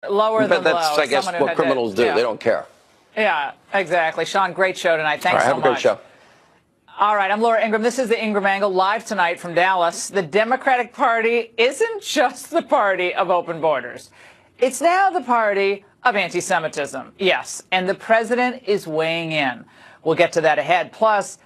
Lower than low. That's, I guess, what criminals do. Yeah. They don't care. Yeah, exactly. Sean, great show tonight. Thanks so much. Have a great show. All right, I'm Laura Ingraham. This is the Ingraham Angle live tonight from Dallas. The Democratic Party isn't just the party of open borders. It's now the party of anti-Semitism. Yes, and the president is weighing in. We'll get to that ahead. Plus,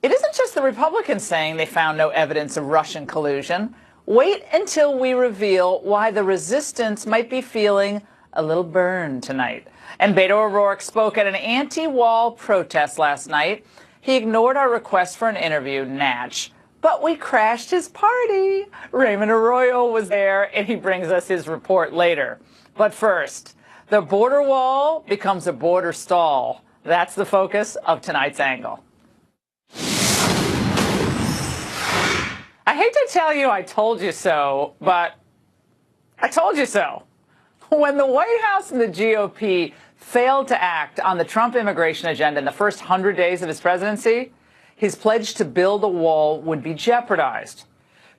it isn't just the Republicans saying they found no evidence of Russian collusion. Wait until we reveal why the resistance might be feeling a little burned tonight. And Beto O'Rourke spoke at an anti-wall protest last night. He ignored our request for an interview, Natch, but we crashed his party. Raymond Arroyo was there, and he brings us his report later. But first, the border wall becomes a border stall. That's the focus of tonight's angle. I hate to tell you I told you so, but I told you so. When the White House and the GOP failed to act on the Trump immigration agenda in the first 100 days of his presidency, his pledge to build a wall would be jeopardized.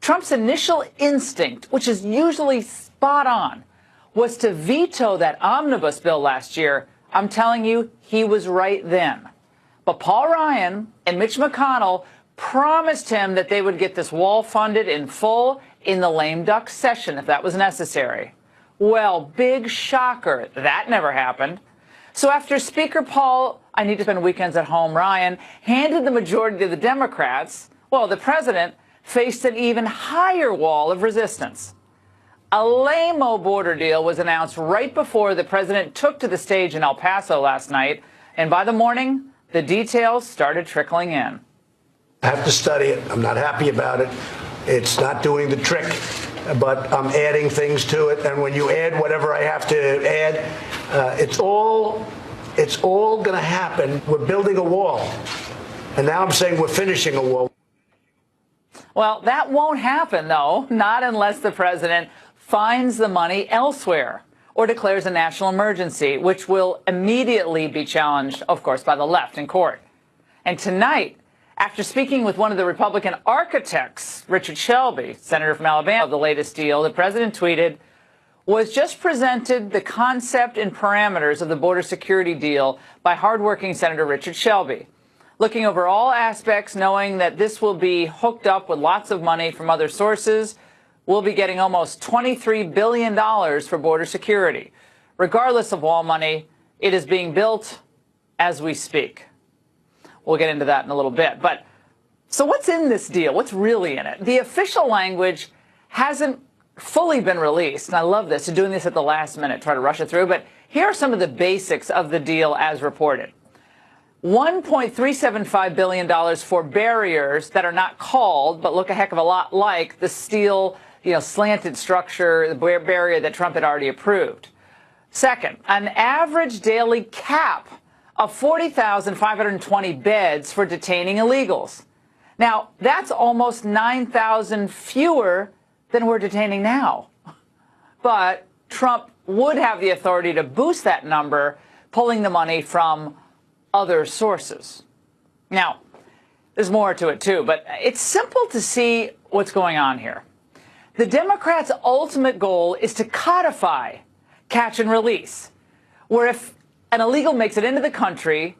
Trump's initial instinct, which is usually spot on, was to veto that omnibus bill last year. I'm telling you, he was right then. But Paul Ryan and Mitch McConnell promised him that they would get this wall funded in full in the lame duck session if that was necessary. Well, big shocker, that never happened. So after Speaker Paul, I need to spend weekends at home, Ryan, handed the majority to the Democrats, well, the president faced an even higher wall of resistance. A lame-o border deal was announced right before the president took to the stage in El Paso last night, and by the morning, the details started trickling in. I have to study it. I'm not happy about it. It's not doing the trick, but I'm adding things to it. And when you add whatever I have to add, it's all going to happen. We're building a wall. And now I'm saying we're finishing a wall. Well, that won't happen, though, not unless the president finds the money elsewhere or declares a national emergency, which will immediately be challenged, of course, by the left in court. And tonight, after speaking with one of the Republican architects, Richard Shelby, senator from Alabama, of the latest deal, the president tweeted, was just presented the concept and parameters of the border security deal by hardworking Senator Richard Shelby. Looking over all aspects, knowing that this will be hooked up with lots of money from other sources, we'll be getting almost $23 billion for border security. Regardless of wall money, it is being built as we speak. We'll get into that in a little bit. But so what's in this deal? What's really in it? The official language hasn't fully been released. And I love this. I'm doing this at the last minute, try to rush it through. But here are some of the basics of the deal as reported. $1.375 billion for barriers that are not called, but look a heck of a lot like the steel, slanted structure, the barrier that Trump had already approved. Second, an average daily cap of 40,520 beds for detaining illegals. Now, that's almost 9,000 fewer than we're detaining now. But Trump would have the authority to boost that number, pulling the money from other sources. Now, there's more to it, too, but it's simple to see what's going on here. The Democrats' ultimate goal is to codify catch and release, where if an illegal makes it into the country,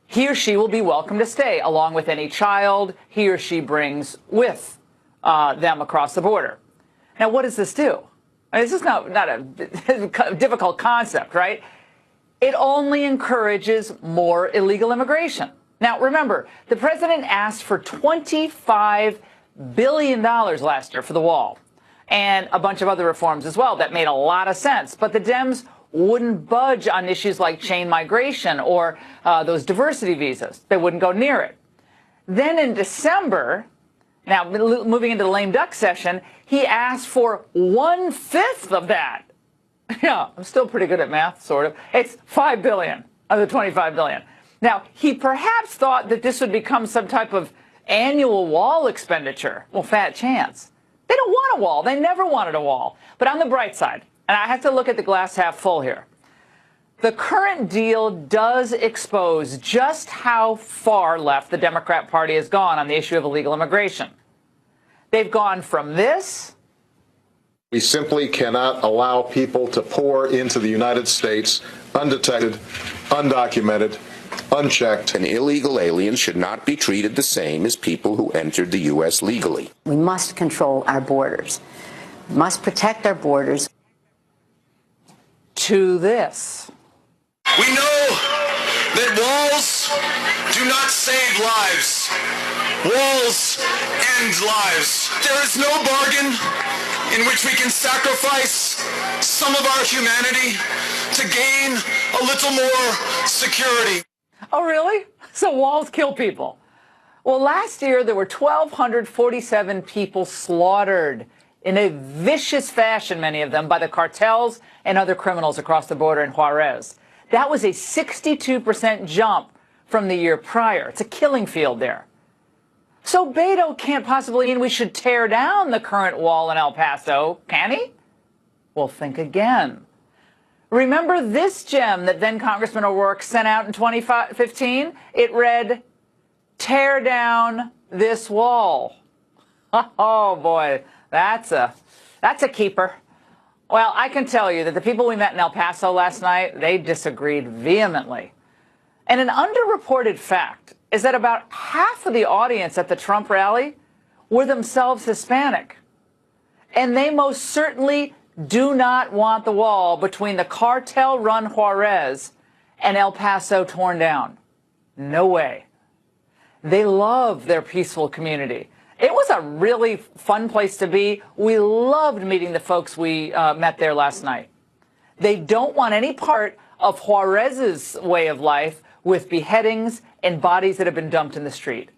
he or she will be welcome to stay, along with any child he or she brings with them across the border. Now, what does this do? I mean, this is not a difficult concept, right? It only encourages more illegal immigration. Now, remember, the president asked for $25 billion last year for the wall and a bunch of other reforms as well that made a lot of sense. But the Dems wouldn't budge on issues like chain migration or those diversity visas. They wouldn't go near it. Then in December, now moving into the lame duck session, he asked for 1/5 of that. Yeah, I'm still pretty good at math, sort of. It's $5 billion of the $25 billion. Now, he perhaps thought that this would become some type of annual wall expenditure. Well, fat chance. They don't want a wall. They never wanted a wall. But on the bright side, and I have to look at the glass half full here, the current deal does expose just how far left the Democrat Party has gone on the issue of illegal immigration. They've gone from this We simply cannot allow people to pour into the United States undetected, undocumented, unchecked. And illegal aliens should not be treated the same as people who entered the U.S. legally. We must control our borders, must protect our borders. To this. We know that walls do not save lives. Walls end lives. There is no bargain in which we can sacrifice some of our humanity to gain a little more security. Oh, really? So walls kill people. Well, last year there were 1,247 people slaughtered in a vicious fashion, many of them by the cartels and other criminals across the border in Juarez. That was a 62% jump from the year prior. It's a killing field there. So Beto can't possibly mean we should tear down the current wall in El Paso, can he? Well, think again. Remember this gem that then Congressman O'Rourke sent out in 2015? It read, "Tear down this wall." Oh, boy, that's a keeper. Well, I can tell you that the people we met in El Paso last night, they disagreed vehemently. And an underreported fact is that about half of the audience at the Trump rally were themselves Hispanic. And they most certainly do not want the wall between the cartel-run Juarez and El Paso torn down. No way. They love their peaceful community. It was a really fun place to be. We loved meeting the folks we met there last night. They don't want any part of Juarez's way of life with beheadings and bodies that have been dumped in the street.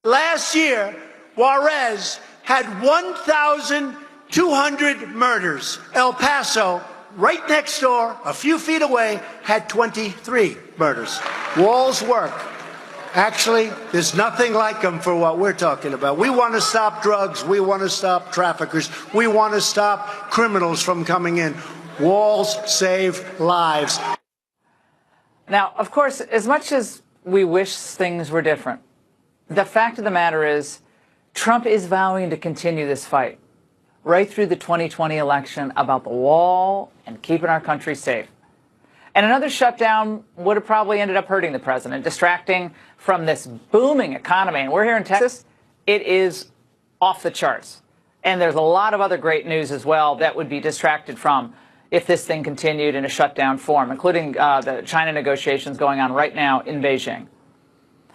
Last year, Juarez had 1,200 murders. El Paso, right next door, a few feet away, had 23 murders. Walls work. Actually, there's nothing like them for what we're talking about. We want to stop drugs. We want to stop traffickers. We want to stop criminals from coming in. Walls save lives. Now, of course, as much as we wish things were different, the fact of the matter is Trump is vowing to continue this fight right through the 2020 election about the wall and keeping our country safe. And another shutdown would have probably ended up hurting the president, distracting from this booming economy. And we're here in Texas. It is off the charts. And there's a lot of other great news as well that would be distracted from if this thing continued in a shutdown form, including the China negotiations going on right now in Beijing.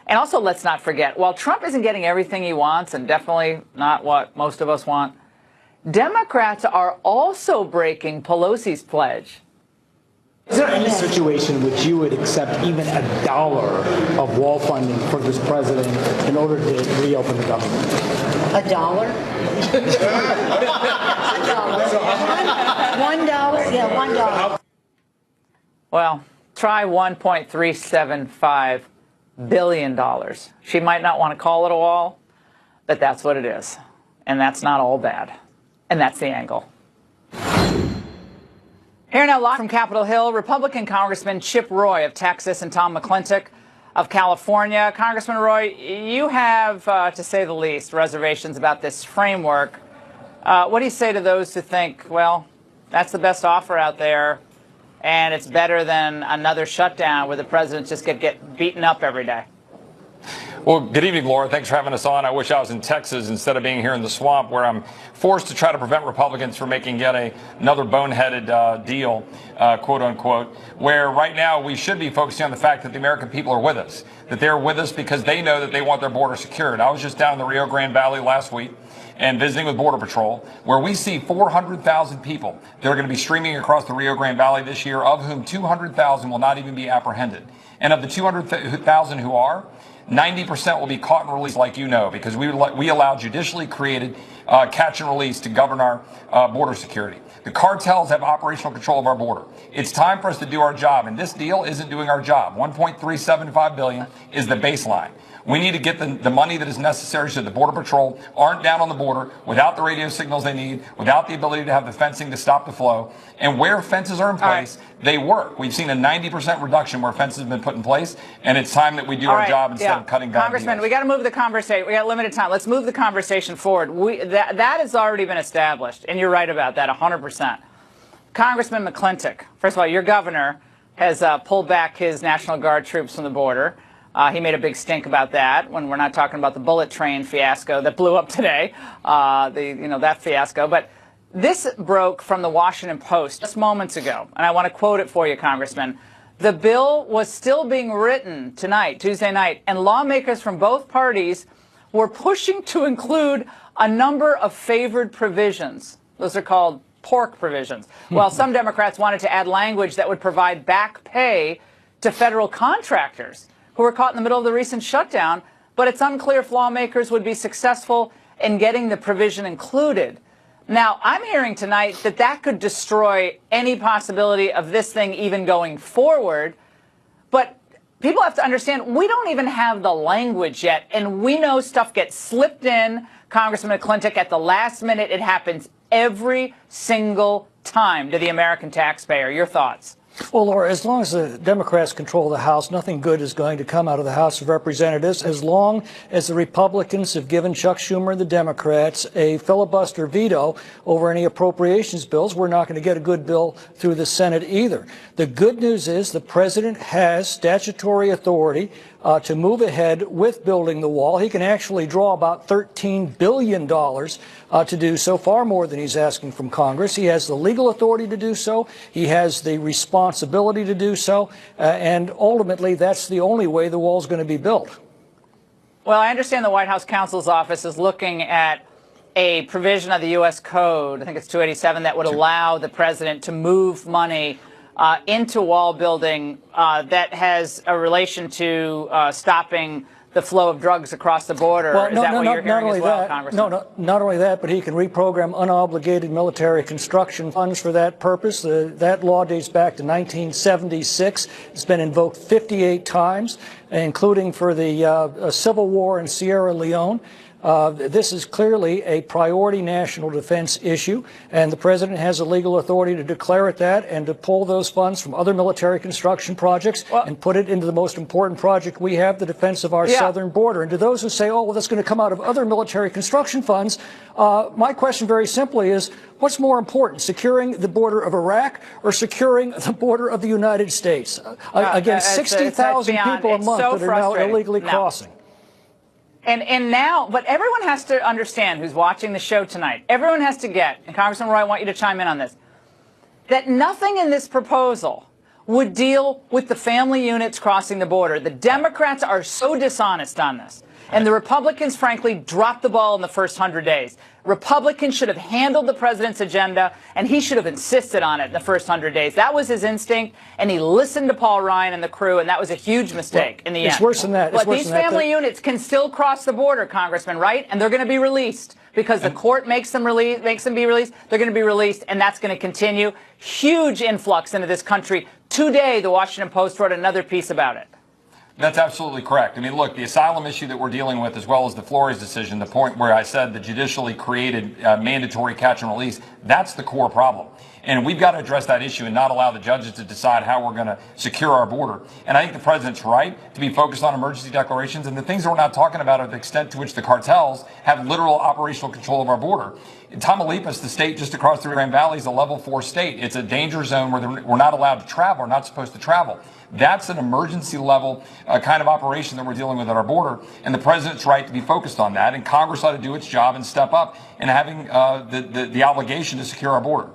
And also, let's not forget, while Trump isn't getting everything he wants, and definitely not what most of us want, Democrats are also breaking Pelosi's pledge. Is there any situation which you would accept even $1 of wall funding for this president in order to reopen the government? $1? $1? Yeah, $1. Well, try $1.375 billion. She might not want to call it a wall, but that's what it is. And that's not all bad. And that's the angle. Here now, live from Capitol Hill, Republican Congressman Chip Roy of Texas and Tom McClintock of California. Congressman Roy, you have, to say the least, reservations about this framework. What do you say to those who think, well, that's the best offer out there, and it's better than another shutdown where the presidents just get beaten up every day? Well, good evening, Laura. Thanks for having us on. I wish I was in Texas instead of being here in the swamp, where I'm forced to try to prevent Republicans from making yet another boneheaded deal, quote unquote, where right now we should be focusing on the fact that the American people are with us, that they're with us because they know that they want their border secured. I was just down in the Rio Grande Valley last week and visiting with Border Patrol, where we see 400,000 people that are going to be streaming across the Rio Grande Valley this year, of whom 200,000 will not even be apprehended. And of the 200,000 who are, 90% will be caught and released, like you know, because we allow judicially created catch and release to govern our border security. The cartels have operational control of our border. It's time for us to do our job, and this deal isn't doing our job. $1.375 billion is the baseline. We need to get the money that is necessary so the Border Patrol aren't down on the border without the radio signals they need, without the ability to have the fencing to stop the flow. And where fences are in place, they work. We've seen a 90% reduction where fences have been put in place, and it's time that we do our job instead of cutting back. Congressman, we got to move the conversation. We got limited time. Let's move the conversation forward. That has already been established, and you're right about that 100%. Congressman McClintock, first of all, your governor has pulled back his National Guard troops from the border. He made a big stink about that when we're not talking about the bullet train fiasco that blew up today, that fiasco. But this broke from the Washington Post just moments ago, and I want to quote it for you, Congressman. The bill was still being written tonight, Tuesday night, and lawmakers from both parties were pushing to include a number of favored provisions. Those are called pork provisions. Well, some Democrats wanted to add language that would provide back pay to federal contractors who were caught in the middle of the recent shutdown, but it's unclear if lawmakers would be successful in getting the provision included. Now, I'm hearing tonight that that could destroy any possibility of this thing even going forward, but people have to understand we don't even have the language yet, and we know stuff gets slipped in, Congressman McClintock, at the last minute. It happens every single time to the American taxpayer. Your thoughts? Well, Laura, as long as the Democrats control the House, nothing good is going to come out of the House of Representatives. As long as the Republicans have given Chuck Schumer and the Democrats a filibuster veto over any appropriations bills, we're not going to get a good bill through the Senate either. The good news is the president has statutory authority to move ahead with building the wall. He can actually draw about $13 billion to do so, far more than he's asking from Congress. He has the legal authority to do so. He has the responsibility to do so. And ultimately, that's the only way the wall is going to be built. Well, I understand the White House counsel's office is looking at a provision of the U.S. Code, I think it's 287, that would allow the president to move money into wall building that has a relation to stopping the flow of drugs across the border. Well, Is that what you're hearing as well, Congressman? No, not only that, but he can reprogram unobligated military construction funds for that purpose. That law dates back to 1976. It's been invoked 58 times, including for the Civil War in Sierra Leone. This is clearly a priority national defense issue, and the president has the legal authority to declare it that and to pull those funds from other military construction projects and put it into the most important project we have, the defense of our southern border. And to those who say, oh, well, that's going to come out of other military construction funds, my question very simply is, what's more important, securing the border of Iraq or securing the border of the United States? Again, 60,000 people a month that are now illegally crossing. And now, but everyone has to understand who's watching the show tonight, everyone has to get, and Congressman Roy, I want you to chime in on this, that nothing in this proposal would deal with the family units crossing the border. The Democrats are so dishonest on this. And the Republicans, frankly, dropped the ball in the first 100 days. Republicans should have handled the president's agenda, and he should have insisted on it in the first 100 days. That was his instinct, and he listened to Paul Ryan and the crew, and that was a huge mistake in the end. It's worse than that. But these family units can still cross the border, Congressman, right? And they're going to be released because the court makes them be released. They're going to be released, and that's going to continue. Huge influx into this country. Today, the Washington Post wrote another piece about it. That's absolutely correct. I mean, look, the asylum issue that we're dealing with, as well as the Flores decision, the point where I said the judicially created mandatory catch and release, that's the core problem. And we've got to address that issue and not allow the judges to decide how we're going to secure our border. And I think the president's right to be focused on emergency declarations. And the things that we're not talking about are the extent to which the cartels have literal operational control of our border. In Tamaulipas, the state just across the Grand Valley, is a level 4 state. It's a danger zone where we're not allowed to travel. We're not supposed to travel. That's an emergency level kind of operation that we're dealing with at our border. And the president's right to be focused on that. And Congress ought to do its job and step up in having the obligation to secure our border.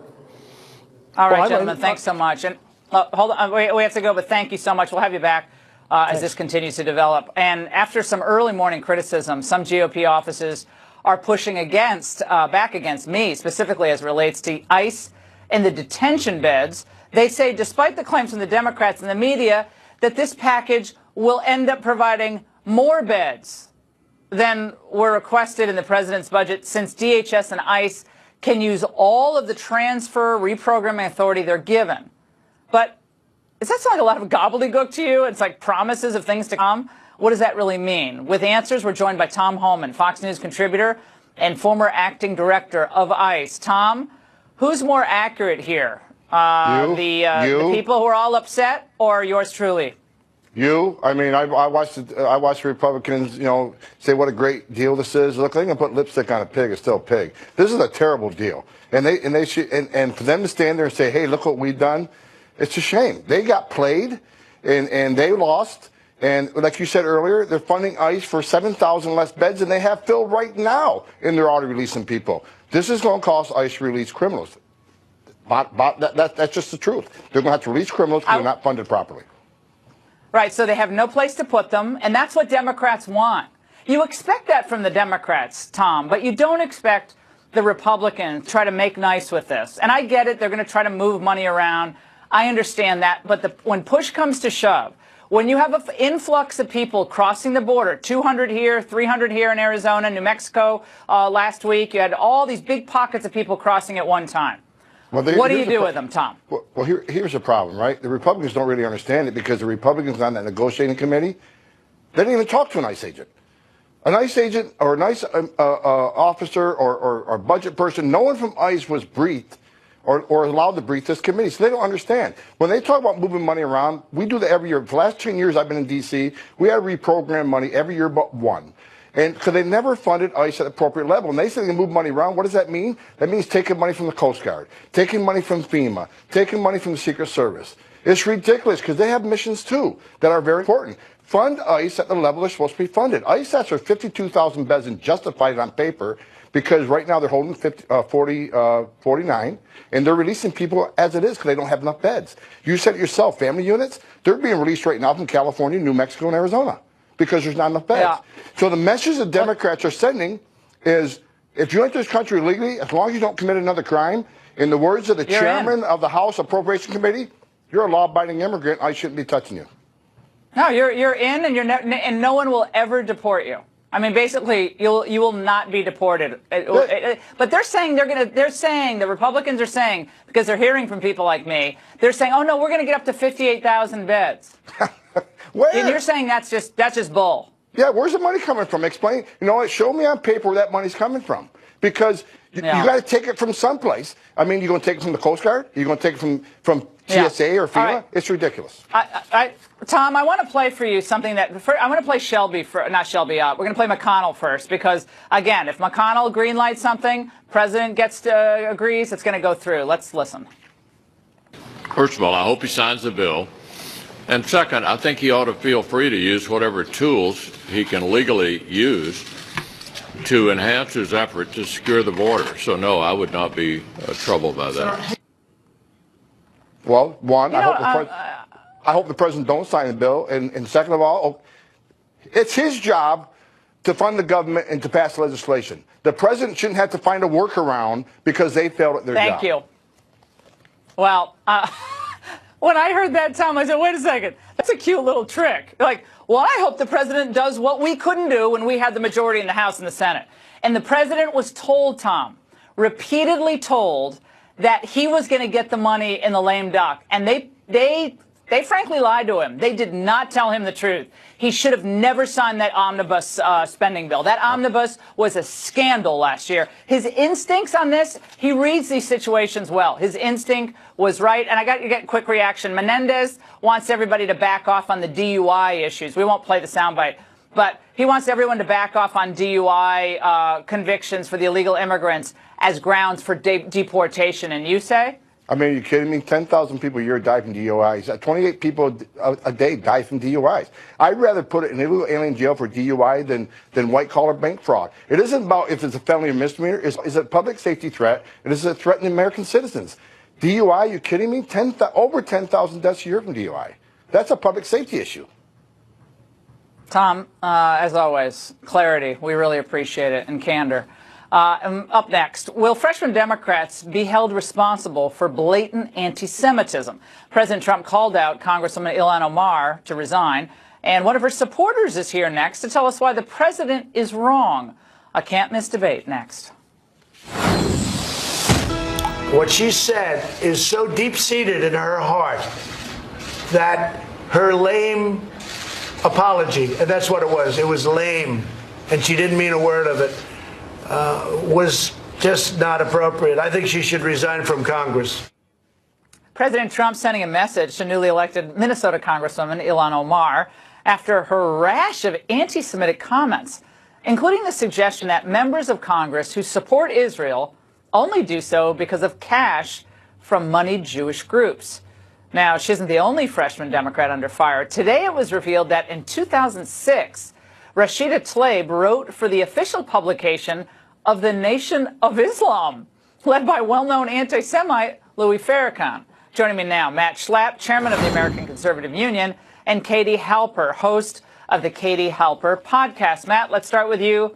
All right, gentlemen, thanks so much. And hold on, we have to go, but thank you so much. We'll have you back as this continues to develop. And after some early morning criticism, some GOP offices are pushing back against me, specifically as relates to ICE and the detention beds. They say, despite the claims from the Democrats and the media, that this package will end up providing more beds than were requested in the president's budget, since DHS and ICE can use all of the transfer reprogramming authority they're given. But does that sound like a lot of gobbledygook to you? It's like promises of things to come. What does that really mean? With answers, we're joined by Tom Holman, Fox News contributor and former acting director of ICE. Tom, who's more accurate here? The people who are all upset, or yours truly? You? I mean, I watched the Republicans, say what a great deal this is. Look, they're gonna put lipstick on a pig. It's still a pig. This is a terrible deal, and they should. And for them to stand there and say, "Hey, look what we've done," it's a shame. They got played, and they lost. And like you said earlier, they're funding ICE for 7,000 less beds than they have filled right now, and they're already releasing people. This is going to cost ICE to release criminals. That's just the truth. They're going to have to release criminals because they're not funded properly. Right, so they have no place to put them, and that's what Democrats want. You expect that from the Democrats, Tom, but you don't expect the Republicans to try to make nice with this. And I get it, they're going to try to move money around. I understand that, but when push comes to shove, when you have an influx of people crossing the border, 200 here, 300 here in Arizona, New Mexico last week, you had all these big pockets of people crossing at one time. Well, what do you do with them, Tom? Well, here's the problem, right? The Republicans don't really understand it because the Republicans on that negotiating committee, they didn't even talk to an ICE agent. An ICE agent or an ICE officer or budget person, no one from ICE was briefed or allowed to brief this committee, so they don't understand. When they talk about moving money around, we do that every year. For the last 10 years I've been in D.C., we had to reprogram money every year but one. And because they never funded ICE at the appropriate level. And they say they can move money around. What does that mean? That means taking money from the Coast Guard, taking money from FEMA, taking money from the Secret Service. It's ridiculous because they have missions, too, that are very important. Fund ICE at the level they're supposed to be funded. ICE asked for 52,000 beds and justified it on paper because right now they're holding 49, and they're releasing people as it is because they don't have enough beds. You said it yourself, family units, they're being released right now from California, New Mexico, and Arizona, because there's not enough beds. Yeah. So the message the Democrats are sending is, if you enter this country illegally, as long as you don't commit another crime, in the words of the chairman of the House Appropriation Committee, you're a law-abiding immigrant. I shouldn't be touching you. No, you're in, and no one will ever deport you. I mean, basically, you will not be deported. But they're saying the Republicans are saying, because they're hearing from people like me, they're saying, oh no, we're going to get up to 58,000 beds. Where? And you're saying that's just bull. Yeah, where's the money coming from? Explain. You know what? Show me on paper where that money's coming from. Because you got to take it from someplace. I mean, you're going to take it from the Coast Guard? You're going to take it from TSA or FEMA? Right. It's ridiculous. Tom, I want to play for you something that I want to play Shelby not Shelby. We're going to play McConnell first because, again, if McConnell greenlights something, President agrees, it's going to go through. Let's listen. First of all, I hope he signs the bill. And second, I think he ought to feel free to use whatever tools he can legally use to enhance his effort to secure the border. So, no, I would not be troubled by that. Well, one, I hope the president don't sign the bill. And second of all, it's his job to fund the government and to pass legislation. The president shouldn't have to find a workaround because they failed at their job. Thank you. Well, when I heard that, Tom, I said, wait a second. That's a cute little trick. Like, well, I hope the president does what we couldn't do when we had the majority in the House and the Senate. And the president was told, Tom, repeatedly told, that he was going to get the money in the lame duck. And they frankly lied to him. They did not tell him the truth. He should have never signed that omnibus spending bill. That omnibus was a scandal last year. His instincts on this, he reads these situations well. His instinct was right. And I got to get a quick reaction. Menendez wants everybody to back off on the DUI issues. We won't play the soundbite. But he wants everyone to back off on DUI convictions for the illegal immigrants as grounds for deportation. And you say? I mean, are you kidding me? 10,000 people a year die from DUIs. 28 people a day die from DUIs. I'd rather put an illegal alien in jail for DUI than white-collar bank fraud. It isn't about if it's a felony or misdemeanor. Is it a public safety threat? And is it a threat to American citizens? DUI, are you kidding me? Over 10,000 deaths a year from DUI. That's a public safety issue. Tom, as always, clarity. We really appreciate it, and candor. Up next, will freshman Democrats be held responsible for blatant anti-Semitism? President Trump called out Congresswoman Ilhan Omar to resign, and one of her supporters is here next to tell us why the president is wrong. A can't-miss debate next. What she said is so deep-seated in her heart that her lame apology, and that's what it was. It was lame, and she didn't mean a word of it. Was just not appropriate. I think she should resign from Congress. President Trump sending a message to newly elected Minnesota Congresswoman Ilhan Omar after her rash of anti-Semitic comments, including the suggestion that members of Congress who support Israel only do so because of cash from moneyed Jewish groups. Now, she isn't the only freshman Democrat under fire. Today it was revealed that in 2006, Rashida Tlaib wrote for the official publication of the Nation of Islam, led by well-known anti-Semite Louis Farrakhan. Joining me now, Matt Schlapp, chairman of the American Conservative Union, and Katie Halper, host of the Katie Halper podcast. Matt, let's start with you.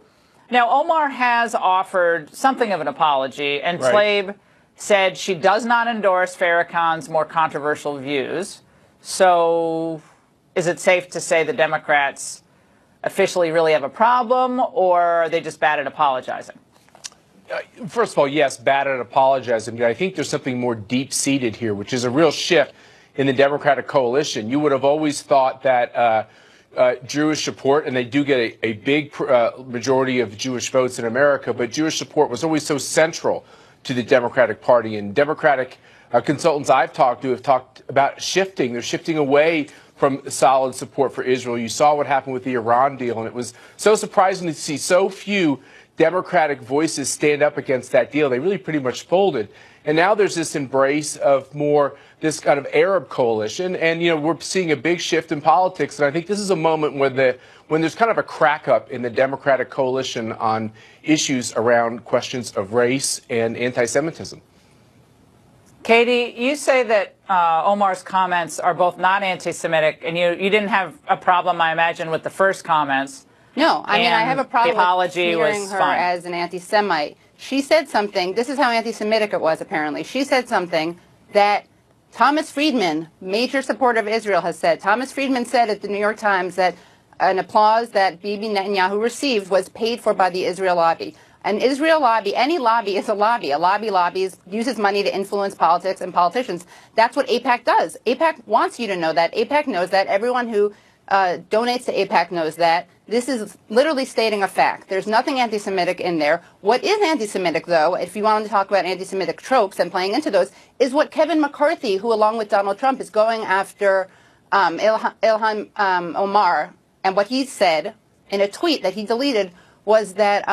Now, Omar has offered something of an apology, and Tlaib said she does not endorse Farrakhan's more controversial views. So is it safe to say the Democrats officially really have a problem, or are they just bad at apologizing? First of all, yes, bad at apologizing, but I think there's something more deep-seated here, which is a real shift in the Democratic coalition. You would have always thought that Jewish support, and they do get a big majority of Jewish votes in America, but Jewish support was always so central to the Democratic Party. And Democratic consultants I've talked to have talked about shifting. They're shifting away from solid support for Israel. You saw what happened with the Iran deal, and it was so surprising to see so few Democratic voices stand up against that deal. They really pretty much folded. And now there's this embrace of more this kind of Arab coalition. And, you know, we're seeing a big shift in politics. And I think this is a moment when there's kind of a crack up in the Democratic coalition on issues around questions of race and anti-Semitism. Katie, you say that Omar's comments are both not anti-Semitic, and you didn't have a problem, I imagine, with the first comments. No, I mean, I have a problem with smearing her fine. as an anti-Semite. She said something, this is how anti-Semitic it was, apparently. She said something that Thomas Friedman, major supporter of Israel, has said. Thomas Friedman said at the New York Times that an applause that Bibi Netanyahu received was paid for by the Israel lobby. An Israel lobby, any lobby is a lobby. A lobby uses money to influence politics and politicians. That's what AIPAC does. AIPAC wants you to know that. AIPAC knows that. Everyone who donates to AIPAC knows that. This is literally stating a fact. There's nothing anti-Semitic in there. What is anti-Semitic, though, if you want to talk about anti-Semitic tropes and playing into those, is what Kevin McCarthy, who along with Donald Trump is going after Ilhan Omar, and what he said in a tweet that he deleted was that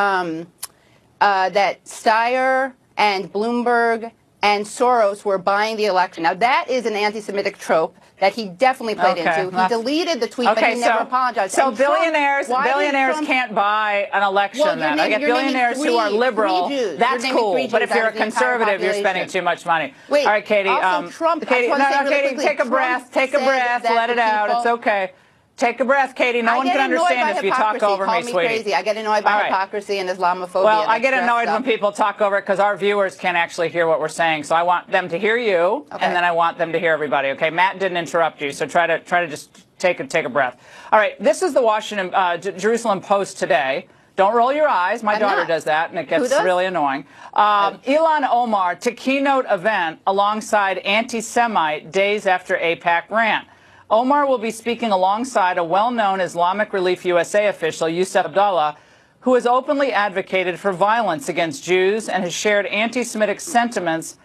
that Steyer and Bloomberg and Soros were buying the election. Now, that is an anti-Semitic trope that he definitely played into. He deleted the tweet, but he never apologized. So and billionaires Trump, can't buy an election. Well, then I get billionaires who are liberal. That's cool. But if you're a conservative, you're spending too much money. Wait, all right, Katie. Also, Trump. Katie, Katie, take a breath. Take a breath. Let it out. It's okay. Take a breath, Katie. No one can understand if you talk over me, sweetie. Crazy. I get annoyed by hypocrisy and Islamophobia. Well, I get annoyed when people talk over it because our viewers can't actually hear what we're saying. So I want them to hear you, and then I want them to hear everybody. Okay, Matt didn't interrupt you, so try to just take a breath. All right, this is the Jerusalem Post today. Don't roll your eyes. My daughter does that, and it gets really annoying. Ilhan Omar to keynote event alongside anti-Semite days after AIPAC rant. Omar will be speaking alongside a well-known Islamic Relief USA official, Yusuf Abdullah, who has openly advocated for violence against Jews and has shared anti-Semitic sentiments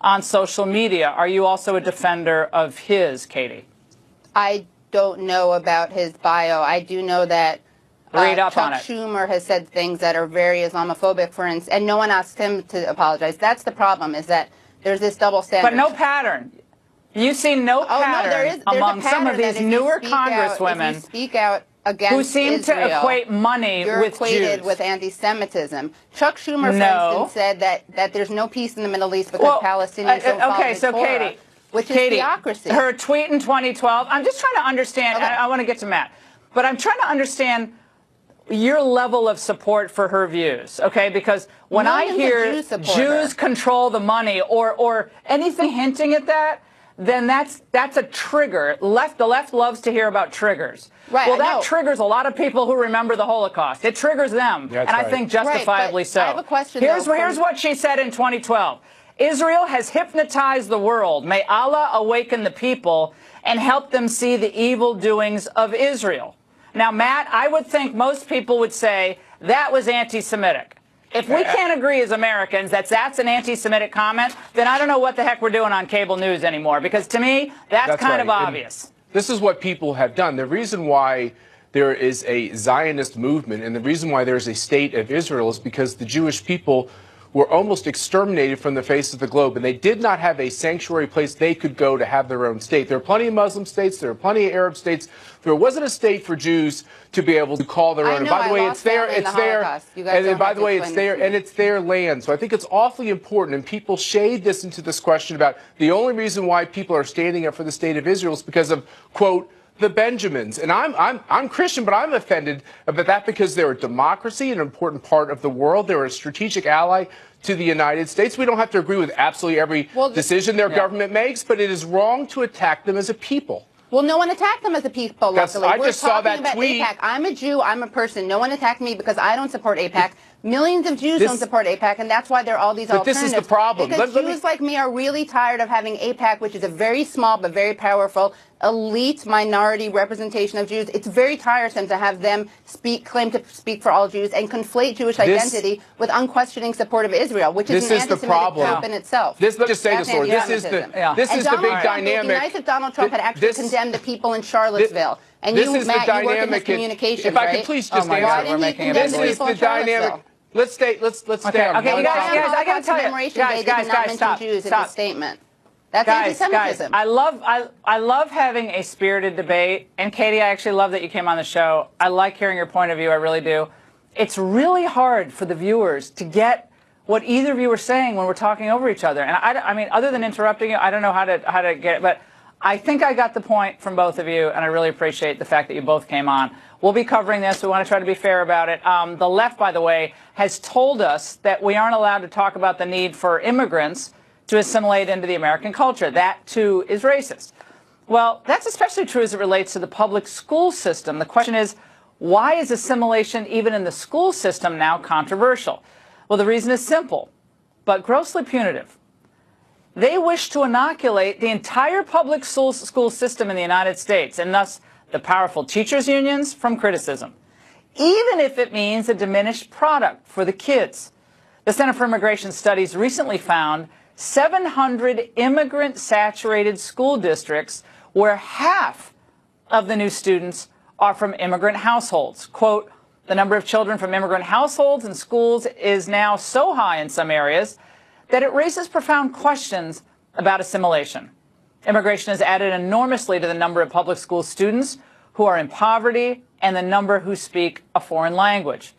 on social media. Are you also a defender of his, Katie? I don't know about his bio. I do know that Chuck Schumer has said things that are very Islamophobic, for instance, and no one asked him to apologize. That's the problem, is that there's this double standard. But no pattern. You see no pattern among some of these newer congresswomen who seem Israel, to equate money with equated Jews. with anti-Semitism. Chuck Schumer, for instance, said that there's no peace in the Middle East because Palestinians don't follow the Torah, Katie, which is theocracy. Her tweet in 2012, I'm just trying to understand, I want to get to Matt, but I'm trying to understand your level of support for her views, okay? Because when I hear Jews control the money or anything hinting at that, then that's a trigger. The left loves to hear about triggers. Right, well, that triggers a lot of people who remember the Holocaust. It triggers them, and I think justifiably so. I have a question. Here's what she said in 2012. Israel has hypnotized the world. May Allah awaken the people and help them see the evil doings of Israel. Now, Matt, I would think most people would say that was anti-Semitic. If we can't agree as Americans that that's an anti-Semitic comment, then I don't know what the heck we're doing on cable news anymore, because to me, that's kind of obvious. And this is what people have done. The reason why there is a Zionist movement and the reason why there's a state of Israel is because the Jewish people were almost exterminated from the face of the globe, and they did not have a sanctuary place they could go to have their own state. There are plenty of Muslim states, there are plenty of Arab states. There wasn't a state for Jews to be able to call their own. And by the way, it's there, and by the way, it's there, and it's their land. So I think it's awfully important, and people shade this into this question about the only reason why people are standing up for the state of Israel is because of, quote, the Benjamins. And I'm Christian, but I'm offended about that because they're a democracy, an important part of the world. They're a strategic ally to the United States. We don't have to agree with absolutely every decision their government makes, but it is wrong to attack them as a people. Well, no one attacked them as a people, luckily. I just saw that tweet. AIPAC. I'm a Jew. I'm a person. No one attacked me because I don't support AIPAC. Millions of Jews don't support AIPAC, and that's why there are all these alternatives. But this is the problem. Because Jews like me are really tired of having AIPAC, which is a very small but very powerful elite minority representation of Jews. It's very tiresome to have them claim to speak for all Jews and conflate Jewish identity with unquestioning support of Israel, which is an anti-Semitic group in itself. Let's just say this, Lord. This is the big dynamic. It would be nice if Donald Trump had actually condemned the people in Charlottesville. And you, Matt, you work in this communications, if I could please just answer. This is the dynamic. Let's stay on. Okay, you guys, I got to tell you, guys, stop. Jews in the statement. That's anti-Semitism. I love having a spirited debate. And Katie, I actually love that you came on the show. I like hearing your point of view. I really do. It's really hard for the viewers to get what either of you are saying when we're talking over each other. And I mean, other than interrupting you, I don't know how to get it. But I think I got the point from both of you, and I really appreciate the fact that you both came on. We'll be covering this. We want to try to be fair about it. The left, by the way, has told us that we aren't allowed to talk about the need for immigrants to assimilate into the American culture. That, too, is racist. Well, that's especially true as it relates to the public school system. The question is, why is assimilation, even in the school system, now controversial? Well, the reason is simple, but grossly punitive. They wish to inoculate the entire public school system in the United States, and thus the powerful teachers' unions, from criticism, even if it means a diminished product for the kids. The Center for Immigration Studies recently found 700 immigrant-saturated school districts where half of the new students are from immigrant households. Quote, the number of children from immigrant households and schools is now so high in some areas that it raises profound questions about assimilation. Immigration has added enormously to the number of public school students who are in poverty and the number who speak a foreign language.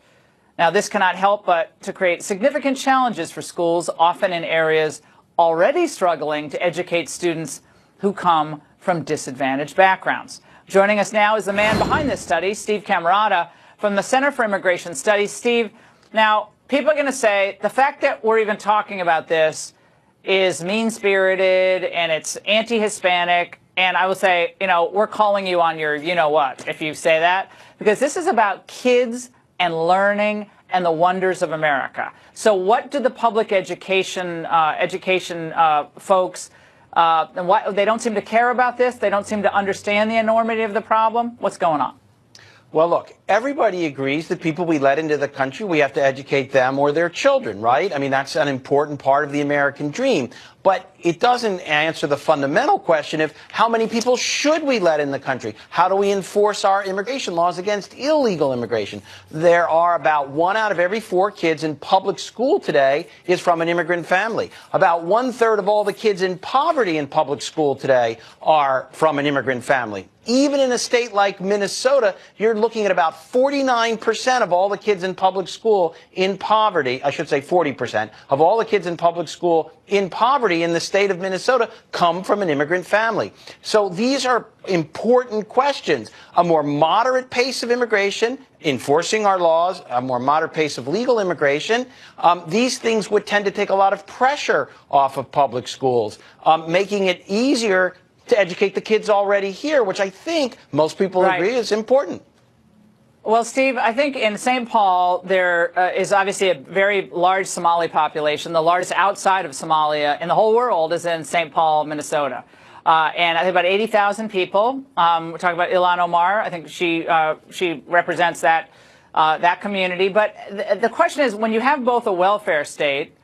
Now, this cannot help but to create significant challenges for schools, often in areas already struggling to educate students who come from disadvantaged backgrounds. Joining us now is the man behind this study, Steve Camarata, from the Center for Immigration Studies. Steve, now, people are going to say the fact that we're even talking about this is mean-spirited and it's anti-Hispanic, and I will say, you know, we're calling you on your you-know-what if you say that, because this is about kids and learning and the wonders of America. So what do the public education folks, and they don't seem to care about this? They don't seem to understand the enormity of the problem? What's going on? Well, look, everybody agrees that people we let into the country, we have to educate them or their children, right? I mean, that's an important part of the American dream. But it doesn't answer the fundamental question of how many people should we let in the country? How do we enforce our immigration laws against illegal immigration? There are about 1 out of every 4 kids in public school today is from an immigrant family. About 1/3 of all the kids in poverty in public school today are from an immigrant family. Even in a state like Minnesota, you're looking at about 49% of all the kids in public school in poverty, I should say 40% of all the kids in public school in poverty in the state of Minnesota come from an immigrant family. So these are important questions. A more moderate pace of immigration, enforcing our laws, a more moderate pace of legal immigration, these things would tend to take a lot of pressure off of public schools, making it easier to educate the kids already here, which I think most people agree is important. Well, Steve, I think in St. Paul, there is obviously a very large Somali population. The largest outside of Somalia in the whole world is in St. Paul, Minnesota. And I think about 80,000 people. We're talking about Ilhan Omar. I think she represents that community. But the question is, when you have both a welfare state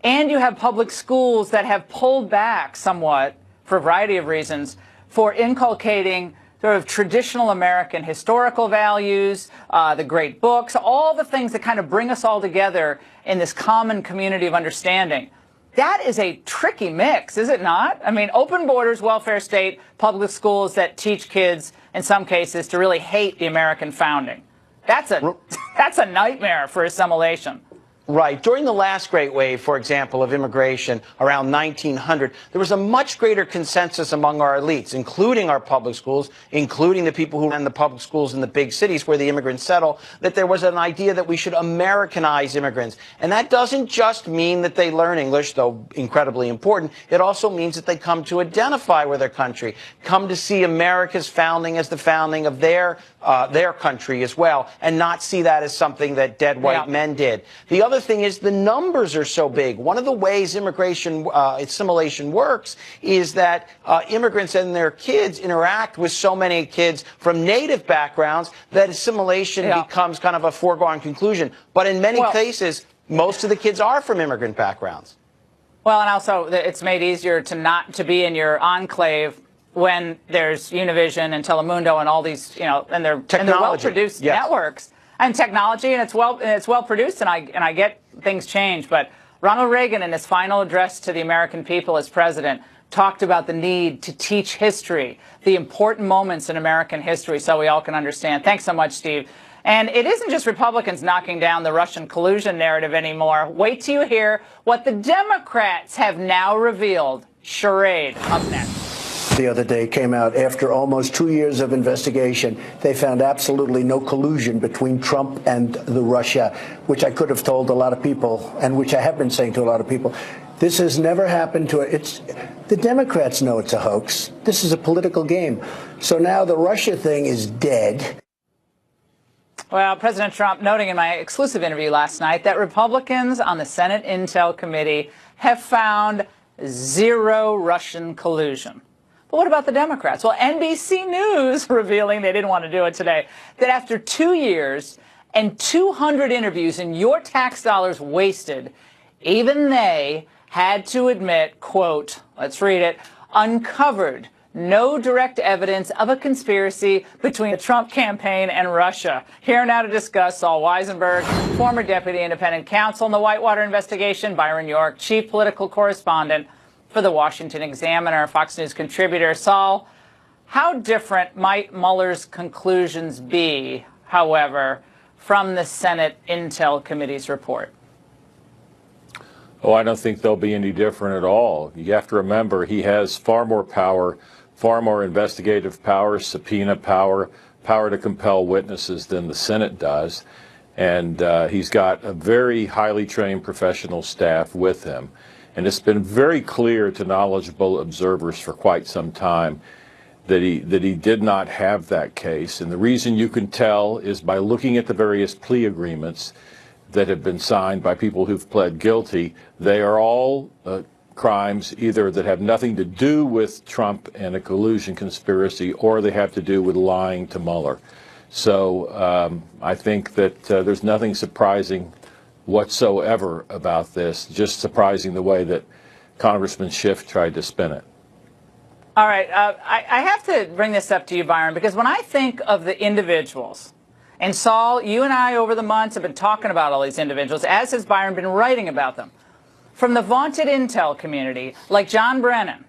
and you have public schools that have pulled back somewhat for a variety of reasons for inculcating sort of traditional American historical values, the great books, all the things that kind of bring us all together in this common community of understanding. That is a tricky mix, is it not? I mean, open borders, welfare state, public schools that teach kids, in some cases, to really hate the American founding. That's a nightmare for assimilation. Right. During the last great wave, for example, of immigration around 1900, there was a much greater consensus among our elites, including our public schools, including the people who ran the public schools in the big cities where the immigrants settle, that there was an idea that we should Americanize immigrants. And that doesn't just mean that they learn English, though incredibly important. It also means that they come to identify with their country, come to see America's founding as the founding of their country as well, and not see that as something that dead white men did. The other thing is the numbers are so big. One of the ways immigration assimilation works is that immigrants and their kids interact with so many kids from native backgrounds that assimilation becomes kind of a foregone conclusion. But in many cases, most of the kids are from immigrant backgrounds. Well, and also it's made easier to be in your enclave when there's Univision and Telemundo and all these, and they're well-produced networks and technology, and it's well produced, and I get things change. But Ronald Reagan, in his final address to the American people as president, talked about the need to teach history, the important moments in American history, so we all can understand. Thanks so much, Steve. And it isn't just Republicans knocking down the Russian collusion narrative anymore. Wait till you hear what the Democrats have now revealed. Charade up next. The other day came out after almost 2 years of investigation. They found absolutely no collusion between Trump and the Russia, which I could have told a lot of people and which I have been saying to a lot of people. This has never happened to it. The Democrats know it's a hoax. This is a political game. So now the Russia thing is dead. Well, President Trump noting in my exclusive interview last night that Republicans on the Senate Intel Committee have found zero Russian collusion. But what about the Democrats? Well, NBC News revealing, they didn't want to do it today, that after 2 years and 200 interviews and your tax dollars wasted, even they had to admit, quote, let's read it, uncovered no direct evidence of a conspiracy between the Trump campaign and Russia. Here now to discuss, Saul Weisenberg, former deputy independent counsel in the Whitewater investigation, Byron York, chief political correspondent for the Washington Examiner, Fox News contributor. Saul, how different might Mueller's conclusions be, however, from the Senate Intel Committee's report? Oh, I don't think they'll be any different at all. You have to remember he has far more power, far more investigative power, subpoena power, power to compel witnesses than the Senate does. And he's got a very highly trained professional staff with him. And it's been very clear to knowledgeable observers for quite some time that he did not have that case. And the reason you can tell is by looking at the various plea agreements that have been signed by people who've pled guilty. They are all crimes either that have nothing to do with Trump and a collusion conspiracy, or they have to do with lying to Mueller. So I think that there's nothing surprising whatsoever about this, just surprising the way that Congressman Schiff tried to spin it. All right. I have to bring this up to you, Byron, because when I think of the individuals, and Saul, you and I over the months have been talking about all these individuals, as has Byron been writing about them, from the vaunted intel community, like John Brennan,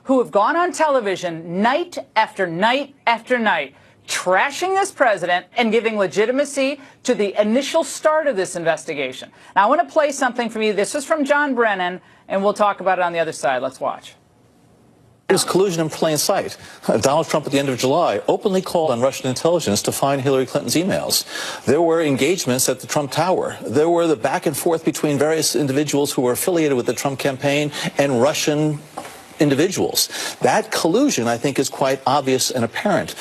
who have gone on television night after night after night, trashing this president and giving legitimacy to the initial start of this investigation. Now, I want to play something from you. This is from John Brennan, and we'll talk about it on the other side. Let's watch. There's collusion in plain sight. Donald Trump at the end of July openly called on Russian intelligence to find Hillary Clinton's emails. There were engagements at the Trump Tower. There were the back and forth between various individuals who were affiliated with the Trump campaign and Russian individuals. That collusion, I think, is quite obvious and apparent.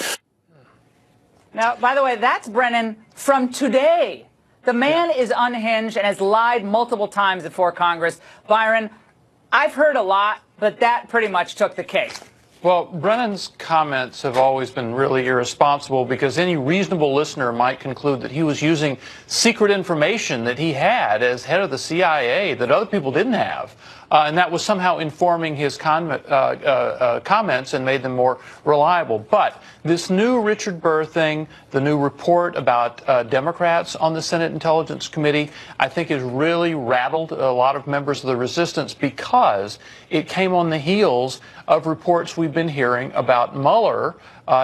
Now, by the way, that's Brennan from today. The man is unhinged and has lied multiple times before Congress. Byron, I've heard a lot, but that pretty much took the cake. Well, Brennan's comments have always been really irresponsible because any reasonable listener might conclude that he was using secret information that he had as head of the CIA that other people didn't have. And that was somehow informing his comments and made them more reliable. But this new Richard Burr thing, the new report about Democrats on the Senate Intelligence Committee, I think has really rattled a lot of members of the resistance because it came on the heels of reports we've been hearing about Mueller,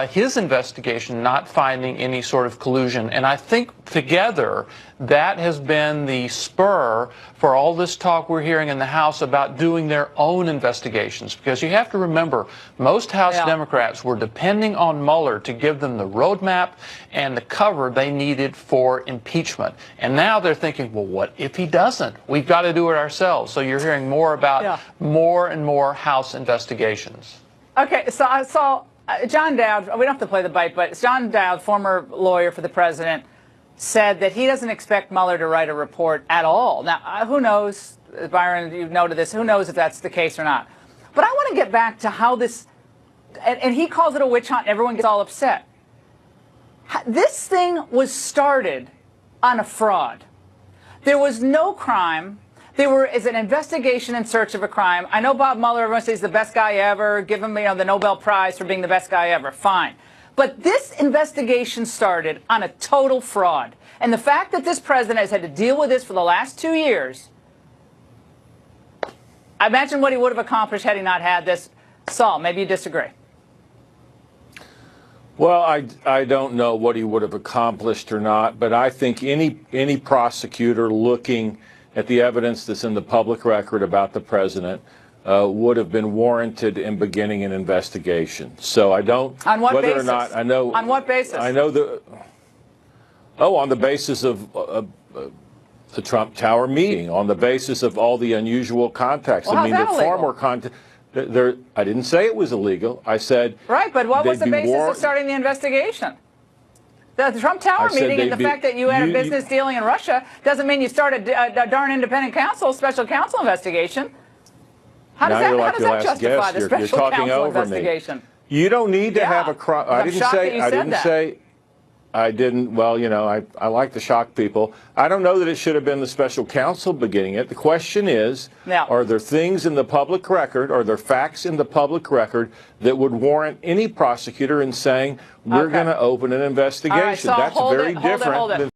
his investigation not finding any sort of collusion. And I think together that has been the spur for all this talk we're hearing in the House about doing their own investigations. Because you have to remember, most House Democrats were depending on Mueller to give them the roadmap and the cover they needed for impeachment. And now they're thinking, well, what if he doesn't? We've got to do it ourselves. So you're hearing more about more and more House investigations. Okay, so I saw John Dowd, we don't have to play the bite, but John Dowd, former lawyer for the president, said that he doesn't expect Mueller to write a report at all. Now, who knows, Byron, you've noted this, who knows if that's the case or not. But I want to get back to how this, and he calls it a witch hunt, and everyone gets all upset. This thing was started on a fraud. There was no crime. There is an investigation in search of a crime. I know Bob Mueller, everyone says he's the best guy ever. Give him, the Nobel Prize for being the best guy ever. Fine. But this investigation started on a total fraud. And the fact that this president has had to deal with this for the last 2 years, I imagine what he would have accomplished had he not had this. Saul, maybe you disagree. Well, I don't know what he would have accomplished or not, but I think any prosecutor looking at the evidence that's in the public record about the president would have been warranted in beginning an investigation. So I don't. On what whether basis? Or not, I know. On what basis? I know on the basis of the Trump Tower meeting, on the basis of all the unusual context. Well, I mean, how's that there's far illegal? more context. I didn't say it was illegal. I said right, but what was the basis of starting the investigation? The Trump Tower meeting and the fact that you had a business dealing in Russia doesn't mean you start a darn independent counsel, special counsel investigation. How does that justify the special counsel investigation? You don't need to have a crime. I didn't. Well, I like to shock people. I don't know that it should have been the special counsel beginning it. The question is, are there things in the public record, are there facts in the public record that would warrant any prosecutor in saying, we're going to open an investigation? All right, so that's very different than